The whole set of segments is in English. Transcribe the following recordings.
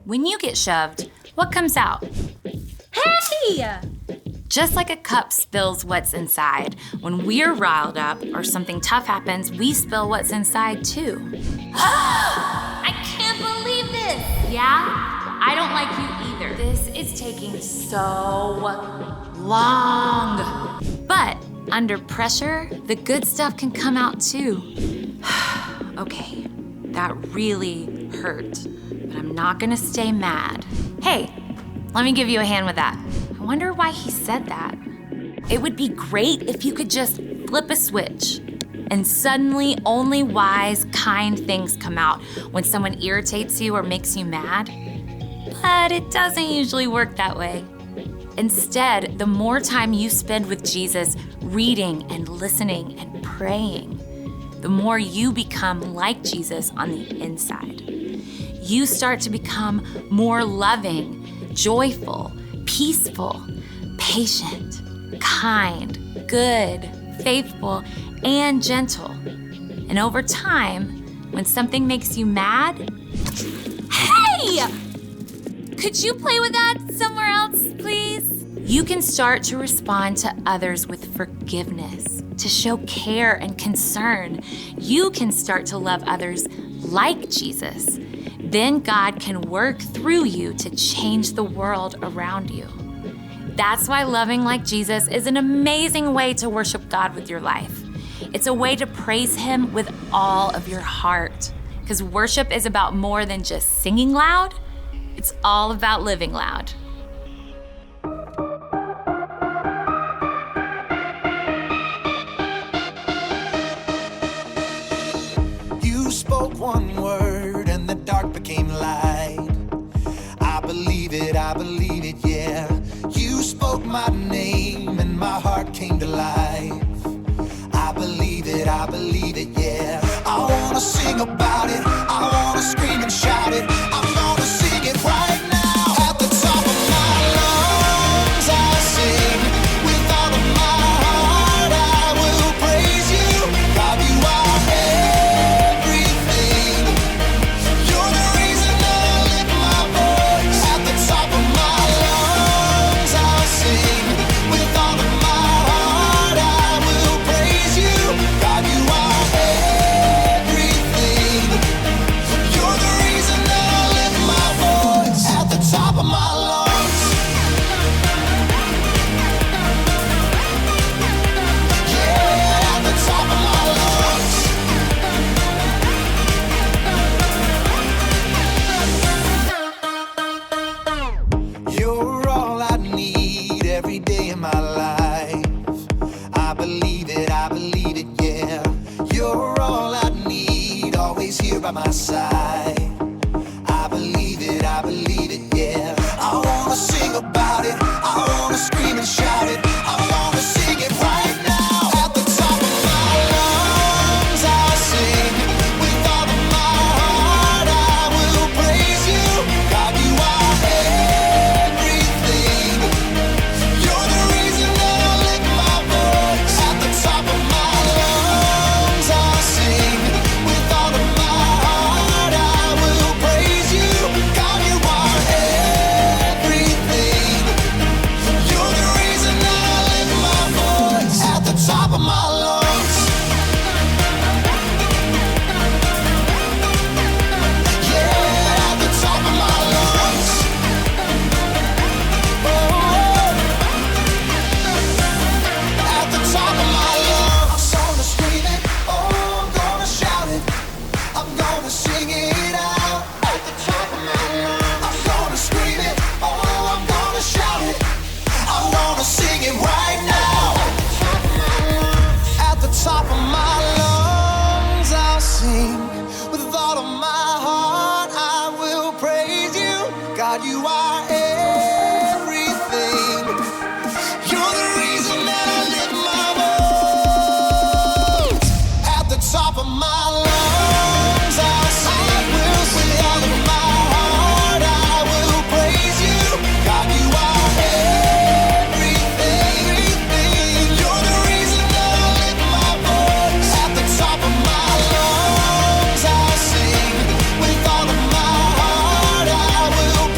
When you get shoved, what comes out? Hey! Just like a cup spills what's inside, when we're riled up or something tough happens, we spill what's inside too. I can't believe this! Yeah? I don't like you either. This is taking so long. But under pressure, the good stuff can come out too. Okay, that really hurt, but I'm not gonna stay mad. Hey, let me give you a hand with that. I wonder why he said that. It would be great if you could just flip a switch and suddenly only wise, kind things come out when someone irritates you or makes you mad. But it doesn't usually work that way. Instead, the more time you spend with Jesus reading and listening and praying, the more you become like Jesus on the inside. You start to become more loving, joyful, peaceful, patient, kind, good, faithful, and gentle. And over time, when something makes you mad, hey! Could you play with that somewhere else, please? You can start to respond to others with forgiveness, to show care and concern. You can start to love others like Jesus. Then God can work through you to change the world around you. That's why loving like Jesus is an amazing way to worship God with your life. It's a way to praise Him with all of your heart. Because worship is about more than just singing loud. It's all about living loud. You spoke one word and the dark became light. I believe it, yeah. You spoke my name and my heart came to life. I believe it, yeah. I wanna sing about it, I wanna scream and shout it. I'm gonna sing it right now. At the top of my lungs I sing. With all of my heart I will praise you. God, you are everything. You're the reason that I lift my voice. At the top of my lungs I'll sing. With all of my heart I will praise you. God, you are everything. You're the reason that I lift my voice. At the top of my lungs. Yeah, at the top of my lungs. You're all I need every day in my life. I believe it, yeah. You're all I need, always here by my side. I believe it, yeah. I wanna sing about it, I wanna scream and shout it. I wanna sing it right now. At the top of my lungs I'll sing. With all of my heart I will praise you. God, you are everything. You're the reason that I lift my voice. At the top of my lungs I'll sing. With all of my heart I will praise you. God, you are everything. You're the reason that I lift my voice. At the top of my lungs. Yeah, at the top of my lungs. Oh, at the top of my lungs. I'm gonna scream it, oh, I'm gonna shout it. I'm gonna sing it out. At the top of my lungs. I'm gonna scream it, oh, I'm gonna shout it. I'm gonna sing it right now. At the top of my lungs I'll sing. With all of my heart I will praise you. God, you are everything. You're the reason that I lift my voice. At the top of my lungs I'll sing. With all of my heart I will praise you. God, you are everything. You're the reason that I lift my voice. At the top of my lungs I'll sing. With all of my heart I will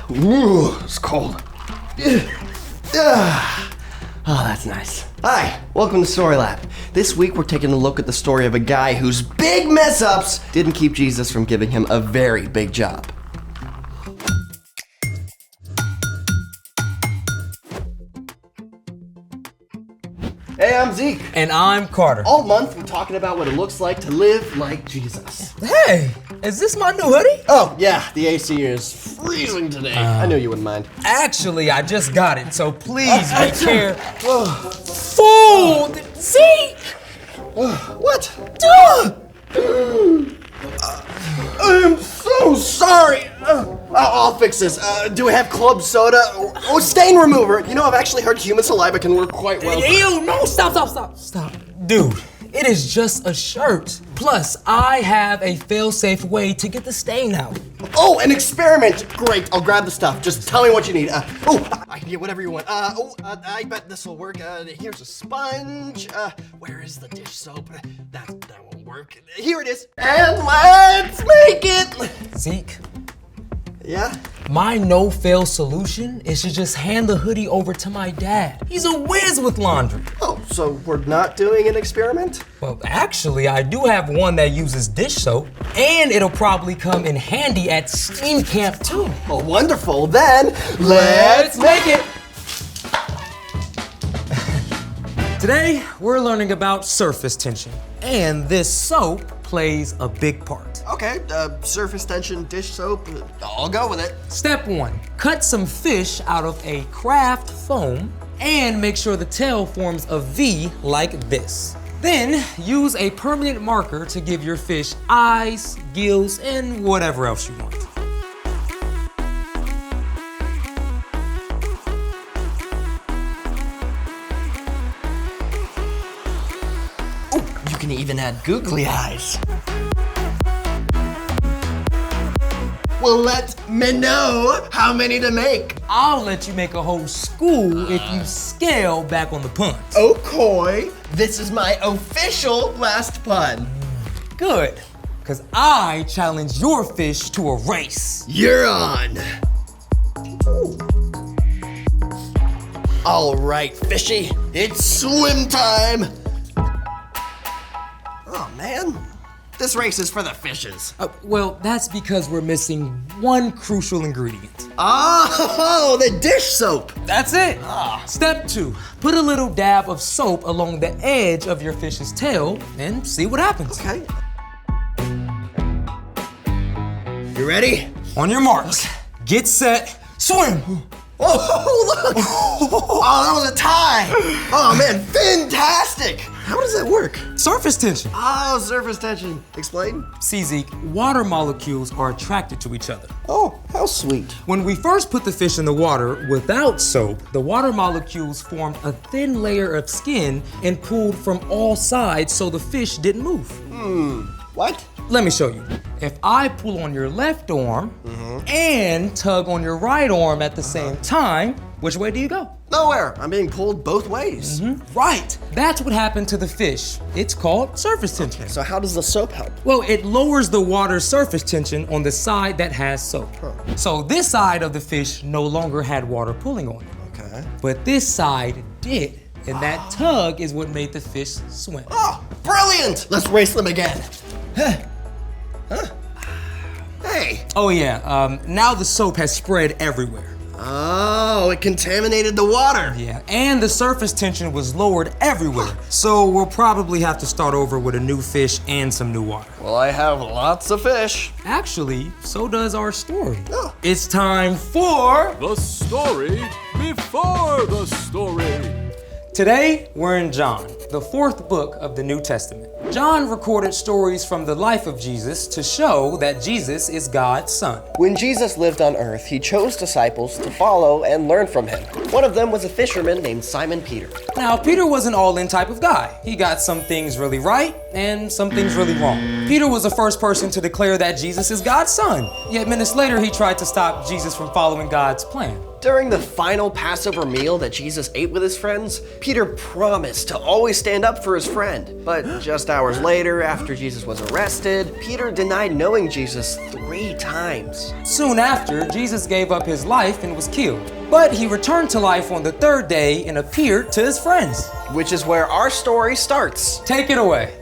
Ooh, it's cold. Oh, that's nice. Hi, welcome to Story Lab. This week we're taking a look at the story of a guy whose big mess-ups didn't keep Jesus from giving him a very big job. Hey, I'm Zeke. And I'm Carter. All month we're talking about what it looks like to live like Jesus. Hey, is this my new hoodie? Oh, yeah, the AC is freezing today. I knew you wouldn't mind. Actually, I just got it, so please be careful. Food! Zeke! What? I'm so sorry. I'll fix this. Do we have club soda? Oh, stain remover. You know, I've actually heard human saliva can work quite well. Ew, no, stop. Dude, it is just a shirt. Plus, I have a fail-safe way to get the stain out. Oh, an experiment. Great, I'll grab the stuff. Just tell me what you need. I can get whatever you want. I bet this will work. Here's a sponge. Where is the dish soap? That won't work. Here it is. And let's make it. Zeke, Yeah? my no-fail solution is to just hand the hoodie over to my dad. He's a whiz with laundry. Oh, so we're not doing an experiment? Well, actually, I do have one that uses dish soap, and it'll probably come in handy at steam camp too. Oh, wonderful. Then let's make it. Today, we're learning about surface tension, and this soap plays a big part. Okay, surface tension, dish soap, I'll go with it. Step 1, cut some fish out of a craft foam and make sure the tail forms a V like this. Then, use a permanent marker to give your fish eyes, gills, and whatever else you want. Oh, you can even add googly eyes. Well, let me know how many to make. I'll let you make a whole school if you scale back on the puns. Okay, this is my official last pun. Good, because I challenge your fish to a race. You're on. All right, fishy, it's swim time. Oh, man. This race is for the fishes. Well, that's because we're missing one crucial ingredient. Oh, the dish soap. That's it. Step 2, put a little dab of soap along the edge of your fish's tail and see what happens. Okay. You ready? On your marks, get set, swim. Oh, look! Oh, that was a tie! Oh, man, fantastic! How does that work? Surface tension. Oh, surface tension. Explain? See, Zeke, water molecules are attracted to each other. Oh, how sweet. When we first put the fish in the water without soap, the water molecules formed a thin layer of skin and pulled from all sides so the fish didn't move. What? Let me show you. If I pull on your left arm and tug on your right arm at the same time, which way do you go? Nowhere. I'm being pulled both ways. Right. That's what happened to the fish. It's called surface tension. So how does the soap help? Well, it lowers the water's surface tension on the side that has soap. So this side of the fish no longer had water pulling on it. Okay. But this side did. And that tug is what made the fish swim. Oh, brilliant! Let's race them again. Hey. Oh yeah, now the soap has spread everywhere. Oh, it contaminated the water. Yeah, and the surface tension was lowered everywhere. So we'll probably have to start over with a new fish and some new water. Well, I have lots of fish. Actually, so does our story. Oh. It's time for... The story before the story. Today, we're in John, the 4th book of the New Testament. John recorded stories from the life of Jesus to show that Jesus is God's son. When Jesus lived on earth, he chose disciples to follow and learn from him. One of them was a fisherman named Simon Peter. Now, Peter was an all-in type of guy. He got some things really right and some things really wrong. Peter was the first person to declare that Jesus is God's son. Yet minutes later, he tried to stop Jesus from following God's plan. During the final Passover meal that Jesus ate with his friends, Peter promised to always stand up for his friend. But just hours later, after Jesus was arrested, Peter denied knowing Jesus 3 times. Soon after, Jesus gave up his life and was killed. But he returned to life on the 3rd day and appeared to his friends. Which is where our story starts. Take it away.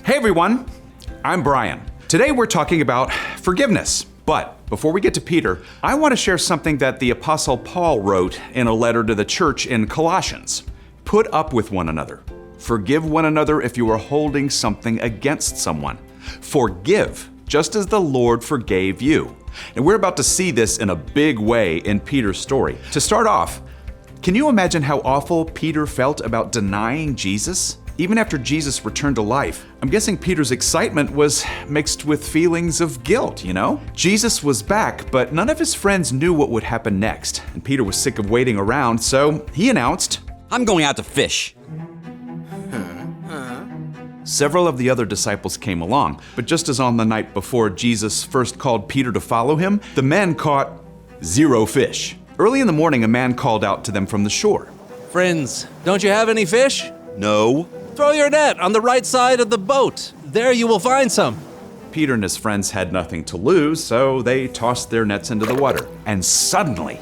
Hey everyone, I'm Brian. Today we're talking about forgiveness. But before we get to Peter, I want to share something that the Apostle Paul wrote in a letter to the church in Colossians. Put up with one another. Forgive one another if you are holding something against someone. Forgive, just as the Lord forgave you. And we're about to see this in a big way in Peter's story. To start off, can you imagine how awful Peter felt about denying Jesus? Even after Jesus returned to life, I'm guessing Peter's excitement was mixed with feelings of guilt, you know? Jesus was back, but none of his friends knew what would happen next, and Peter was sick of waiting around, so he announced, I'm going out to fish. Several of the other disciples came along, but just as on the night before Jesus first called Peter to follow him, the men caught 0 fish. Early in the morning, a man called out to them from the shore. Friends, don't you have any fish? No. Throw your net on the right side of the boat. There you will find some. Peter and his friends had nothing to lose, so they tossed their nets into the water. And suddenly,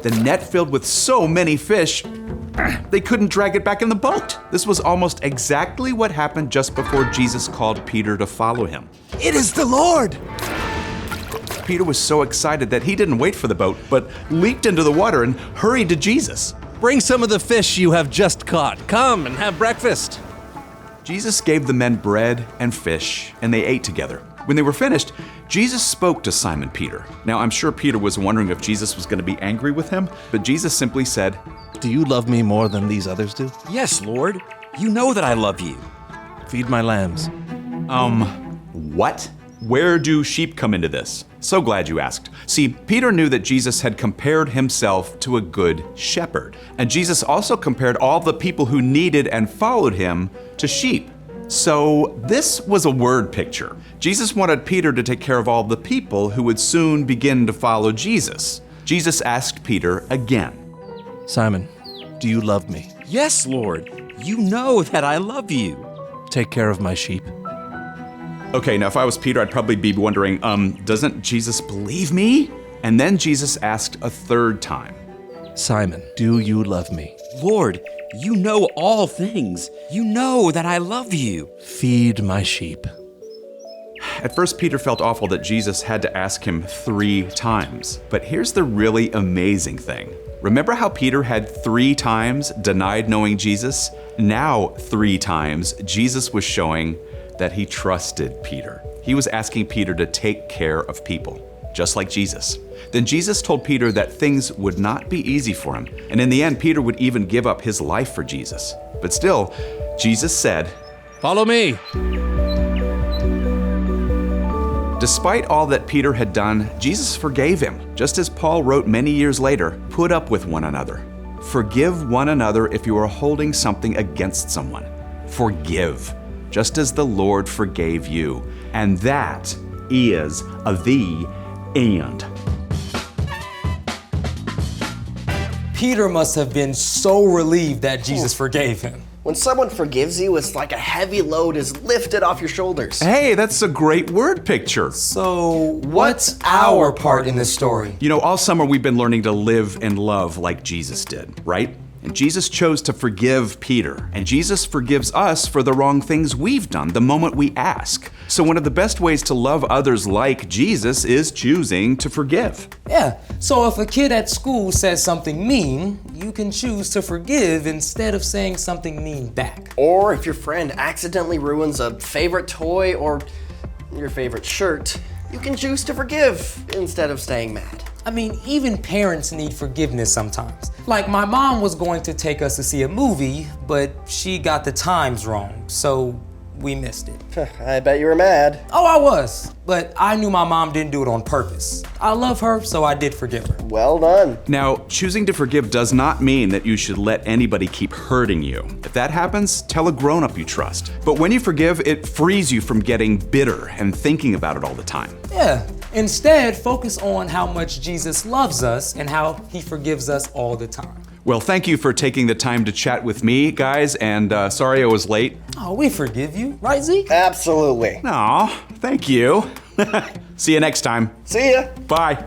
the net filled with so many fish, they couldn't drag it back in the boat. This was almost exactly what happened just before Jesus called Peter to follow him. It is the Lord. Peter was so excited that he didn't wait for the boat, but leaped into the water and hurried to Jesus. Bring some of the fish you have just caught. Come and have breakfast. Jesus gave the men bread and fish, and they ate together. When they were finished, Jesus spoke to Simon Peter. Now, I'm sure Peter was wondering if Jesus was going to be angry with him, but Jesus simply said, Do you love me more than these others do? Yes, Lord. You know that I love you. Feed my lambs. What? Where do sheep come into this? So glad you asked. See, Peter knew that Jesus had compared himself to a good shepherd. And Jesus also compared all the people who needed and followed him to sheep. So this was a word picture. Jesus wanted Peter to take care of all the people who would soon begin to follow Jesus. Jesus asked Peter again. Simon, do you love me? Yes, Lord. You know that I love you. Take care of my sheep. Okay, now if I was Peter, I'd probably be wondering, doesn't Jesus believe me? And then Jesus asked a 3rd time. Simon, do you love me? Lord, you know all things. You know that I love you. Feed my sheep. At first, Peter felt awful that Jesus had to ask him 3 times. But here's the really amazing thing. Remember how Peter had 3 times denied knowing Jesus? Now, 3 times, Jesus was showing that he trusted Peter. He was asking Peter to take care of people, just like Jesus. Then Jesus told Peter that things would not be easy for him, and in the end, Peter would even give up his life for Jesus. But still, Jesus said, Follow me. Despite all that Peter had done, Jesus forgave him. Just as Paul wrote many years later, put up with one another. Forgive one another if you are holding something against someone. Forgive, just as the Lord forgave you. And that is the end. Peter must have been so relieved that Jesus forgave him. When someone forgives you, it's like a heavy load is lifted off your shoulders. Hey, that's a great word picture. So, what's our part in this story? You know, all summer we've been learning to live and love like Jesus did, right? And Jesus chose to forgive Peter. And Jesus forgives us for the wrong things we've done the moment we ask. So one of the best ways to love others like Jesus is choosing to forgive. Yeah, so if a kid at school says something mean, you can choose to forgive instead of saying something mean back. Or if your friend accidentally ruins a favorite toy or your favorite shirt, you can choose to forgive instead of staying mad. I mean, even parents need forgiveness sometimes. Like my mom was going to take us to see a movie, but she got the times wrong. So we missed it. I bet you were mad. Oh, I was, but I knew my mom didn't do it on purpose. I love her, so I did forgive her. Well done. Now, choosing to forgive does not mean that you should let anybody keep hurting you. If that happens, tell a grown-up you trust. But when you forgive, it frees you from getting bitter and thinking about it all the time. Yeah, instead, focus on how much Jesus loves us and how he forgives us all the time. Well, thank you for taking the time to chat with me, guys, and sorry I was late. Oh, we forgive you, right, Zeke? Absolutely. Aw, thank you. See you next time. See ya. Bye.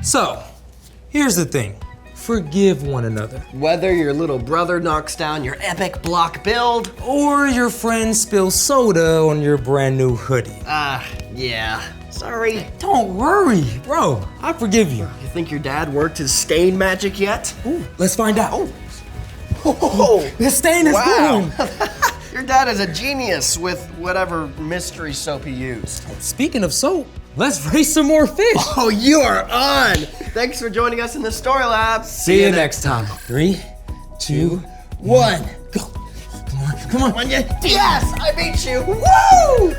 So, here's the thing. Forgive one another. Whether your little brother knocks down your epic block build, Or your friend spills soda on your brand new hoodie. yeah. Sorry. Don't worry, bro. I forgive you. You think your dad worked his stain magic yet? Ooh, let's find out. Oh, The stain is wow. gone. Your dad is a genius with whatever mystery soap he used. Speaking of soap, let's raise some more fish. Oh, you are on! Thanks for joining us in the Story Lab. See you next time. 3, 2, 1, go. Come on, come on. Yes, I beat you. Woo!